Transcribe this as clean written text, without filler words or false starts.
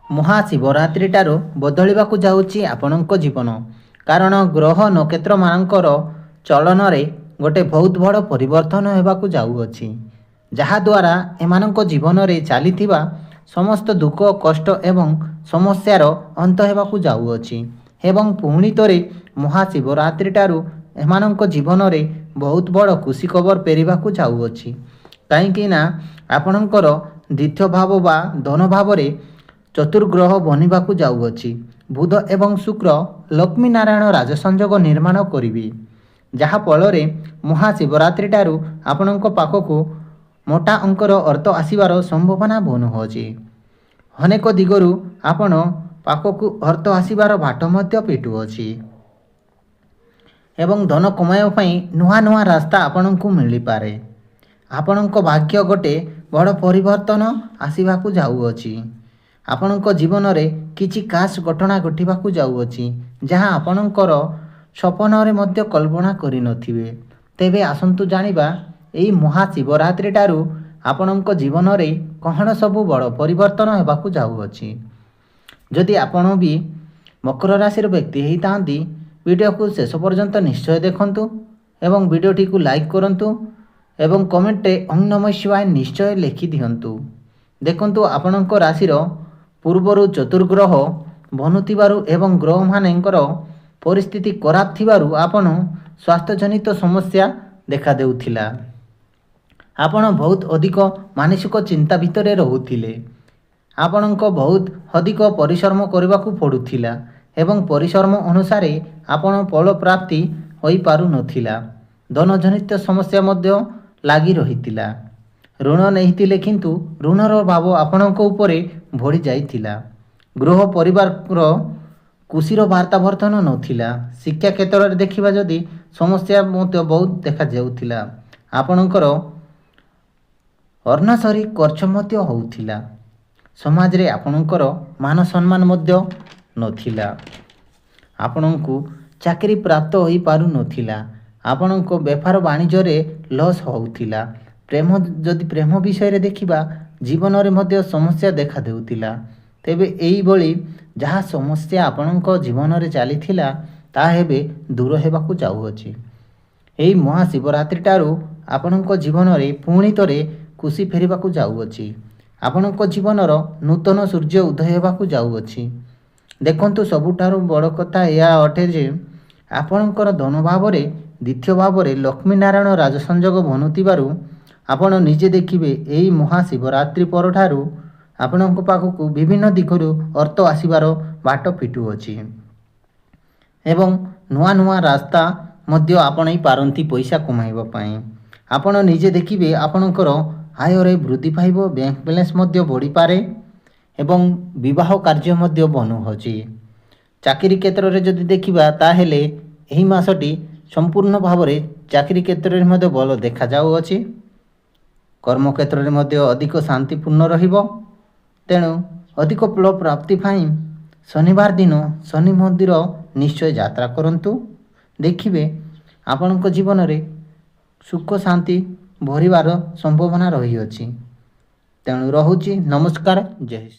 ମହାଶିବରାତ୍ରିଠାରୁ ବଦଳିବାକୁ ଯାଉଛି ଆପଣଙ୍କ ଜୀବନ। କାରଣ ଗ୍ରହ ନକ୍ଷତ୍ରମାନଙ୍କର ଚଳନରେ ଗୋଟେ ବହୁତ ବଡ଼ ପରିବର୍ତ୍ତନ ହେବାକୁ ଯାଉଅଛି, ଯାହାଦ୍ୱାରା ଏମାନଙ୍କ ଜୀବନରେ ଚାଲିଥିବା ସମସ୍ତ ଦୁଃଖ କଷ୍ଟ ଏବଂ ସମସ୍ୟାର ଅନ୍ତ ହେବାକୁ ଯାଉଅଛି। ଏବଂ ପୁଣି ଥରେ ମହାଶିବରାତ୍ରିଠାରୁ ଏମାନଙ୍କ ଜୀବନରେ ବହୁତ ବଡ଼ ଖୁସି ଖବର ଫେରିବାକୁ ଯାଉଅଛି। କାହିଁକି ନା ଆପଣଙ୍କର ଦ୍ୱିତୀୟ ଭାବ ବା ଧନ ଭାବରେ ଚତୁର୍ଗ୍ରହ ବନିବାକୁ ଯାଉଅଛି। ବୁଧ ଏବଂ ଶୁକ୍ର ଲକ୍ଷ୍ମୀ ନାରାୟଣ ରାଜସଂଯୋଗ ନିର୍ମାଣ କରିବେ, ଯାହାଫଳରେ ମହାଶିବରାତ୍ରିଠାରୁ ଆପଣଙ୍କ ପାଖକୁ ମୋଟା ଅଙ୍କର ଅର୍ଥ ଆସିବାର ସମ୍ଭାବନା ବନୁଅଛି। ଅନେକ ଦିଗରୁ ଆପଣ ପାଖକୁ ଅର୍ଥ ଆସିବାର ବାଟ ମଧ୍ୟ ଫିଟୁଅଛି ଏବଂ ଧନ କମାଇବା ପାଇଁ ନୂଆ ନୂଆ ରାସ୍ତା ଆପଣଙ୍କୁ ମିଳିପାରେ। ଆପଣଙ୍କ ଭାଗ୍ୟ ଗୋଟେ ବଡ଼ ପରିବର୍ତ୍ତନ ଆସିବାକୁ ଯାଉଅଛି। ଆପଣଙ୍କ ଜୀବନରେ କିଛି ଖାସ୍ ଘଟଣା ଘଟିବାକୁ ଯାଉଅଛି, ଯାହା ଆପଣଙ୍କର ସ୍ୱପ୍ନରେ ମଧ୍ୟ କଳ୍ପନା କରିନଥିବେ। ତେବେ ଆସନ୍ତୁ ଜାଣିବା ଏହି ମହାଶିବରାତ୍ରିଠାରୁ ଆପଣଙ୍କ ଜୀବନରେ କ'ଣ ସବୁ ବଡ଼ ପରିବର୍ତ୍ତନ ହେବାକୁ ଯାଉଅଛି। ଯଦି ଆପଣ ବି ମକର ରାଶିର ବ୍ୟକ୍ତି ହେଇଥାନ୍ତି, ଭିଡ଼ିଓକୁ ଶେଷ ପର୍ଯ୍ୟନ୍ତ ନିଶ୍ଚୟ ଦେଖନ୍ତୁ ଏବଂ ଭିଡ଼ିଓଟିକୁ ଲାଇକ୍ କରନ୍ତୁ ଏବଂ କମେଣ୍ଟରେ ଓଁ ନମଃ ଶିବାୟ ନିଶ୍ଚୟ ଲେଖିଦିଅନ୍ତୁ। ଦେଖନ୍ତୁ, ଆପଣଙ୍କ ରାଶିର ପୂର୍ବରୁ ଚତୁର୍ଗ୍ରହ ବନୁଥିବାରୁ ଏବଂ ଗ୍ରହମାନଙ୍କର ପରିସ୍ଥିତି ଖରାପ ଥିବାରୁ ଆପଣ ସ୍ୱାସ୍ଥ୍ୟଜନିତ ସମସ୍ୟା ଦେଖାଦେଉଥିଲା। ଆପଣ ବହୁତ ଅଧିକ ମାନସିକ ଚିନ୍ତା ଭିତରେ ରହୁଥିଲେ। ଆପଣଙ୍କ ବହୁତ ଅଧିକ ପରିଶ୍ରମ କରିବାକୁ ପଡ଼ୁଥିଲା ଏବଂ ପରିଶ୍ରମ ଅନୁସାରେ ଆପଣ ଫଳ ପ୍ରାପ୍ତି ହୋଇପାରୁନଥିଲା। ଧନଜନିତ ସମସ୍ୟା ମଧ୍ୟ ଲାଗି ରହିଥିଲା। ଋଣ ନେଇଥିଲେ କିନ୍ତୁ ଋଣର ଭାବ ଆପଣଙ୍କ ଉପରେ ବଢ଼ି ଯାଇଥିଲା। ଗୃହ ପରିବାରର ଖୁସିର ବାର୍ତ୍ତାବର୍ତ୍ତନ ନଥିଲା। ଶିକ୍ଷା କ୍ଷେତ୍ରରେ ଦେଖିବା ଯଦି ସମସ୍ୟା ମଧ୍ୟ ବହୁତ ଦେଖାଯାଉଥିଲା। ଆପଣଙ୍କର ଅନର୍ସରୀ ଖର୍ଚ୍ଚ ମଧ୍ୟ ହେଉଥିଲା। ସମାଜରେ ଆପଣଙ୍କର ମାନ ସମ୍ମାନ ମଧ୍ୟ ନଥିଲା। ଆପଣଙ୍କୁ ଚାକିରି ପ୍ରାପ୍ତ ହୋଇପାରୁନଥିଲା। ଆପଣଙ୍କ ବେପାର ବାଣିଜ୍ୟରେ ଲସ୍ ହେଉଥିଲା। ପ୍ରେମ ବିଷୟରେ ଦେଖିବା ଜୀବନରେ ମଧ୍ୟ ସମସ୍ୟା ଦେଖାଦେଉଥିଲା। ତେବେ ଏହିଭଳି ଯାହା ସମସ୍ୟା ଆପଣଙ୍କ ଜୀବନରେ ଚାଲିଥିଲା, ତାହା ଏବେ ଦୂର ହେବାକୁ ଯାଉଅଛି। ଏହି ମହାଶିବରାତ୍ରିଠାରୁ ଆପଣଙ୍କ ଜୀବନରେ ପୁଣି ଥରେ ଖୁସି ଫେରିବାକୁ ଯାଉଅଛି। ଆପଣଙ୍କ ଜୀବନର ନୂତନ ସୂର୍ଯ୍ୟ ଉଦୟ ହେବାକୁ ଯାଉଅଛି। ଦେଖନ୍ତୁ, ସବୁଠାରୁ ବଡ଼ କଥା ଏହା ଅଟେ ଯେ ଆପଣଙ୍କର ଧନ ଭାବରେ ଦ୍ୱିତୀୟ ଭାବରେ ଲକ୍ଷ୍ମୀ ନାରାୟଣ ରାଜସଂଯୋଗ ବନୁଥିବାରୁ ଆପଣ ନିଜେ ଦେଖିବେ ଏହି ମହାଶିବରାତ୍ରି ପରଠାରୁ ଆପଣଙ୍କ ପାଖକୁ ବିଭିନ୍ନ ଦିଗରୁ ଅର୍ଥ ଆସିବାର ବାଟ ଫିଟୁଅଛି ଏବଂ ନୂଆ ନୂଆ ରାସ୍ତା ମଧ୍ୟ ଆପଣେଇ ପାରନ୍ତି ପଇସା କମାଇବା ପାଇଁ। ଆପଣ ନିଜେ ଦେଖିବେ ଆପଣଙ୍କର ଆୟରେ ବୃଦ୍ଧି ପାଇବ, ବ୍ୟାଙ୍କ ବାଲାନ୍ସ ମଧ୍ୟ ବଢ଼ିପାରେ ଏବଂ ବିବାହ କାର୍ଯ୍ୟ ମଧ୍ୟ ବନୁଅଛି। ଚାକିରି କ୍ଷେତ୍ରରେ ଯଦି ଦେଖିବା ତାହେଲେ ଏହି ମାସଟି ସମ୍ପୂର୍ଣ୍ଣ ଭାବରେ ଚାକିରି କ୍ଷେତ୍ରରେ ମଧ୍ୟ ଭଲ ଦେଖାଯାଉଅଛି। କର୍ମକ୍ଷେତ୍ରରେ ମଧ୍ୟ ଅଧିକ ଶାନ୍ତିପୂର୍ଣ୍ଣ ରହିବ। ତେଣୁ ଅଧିକ ଫଳ ପ୍ରାପ୍ତି ପାଇଁ ଶନିବାର ଦିନ ଶନି ମନ୍ଦିର ନିଶ୍ଚୟ ଯାତ୍ରା କରନ୍ତୁ। ଦେଖିବେ ଆପଣଙ୍କ ଜୀବନରେ ସୁଖ ଶାନ୍ତି ଭରିବାର ସମ୍ଭାବନା ରହିଅଛି। ତେଣୁ ରହୁଛି, ନମସ୍କାର, ଜୟ ଶ୍ରୀ।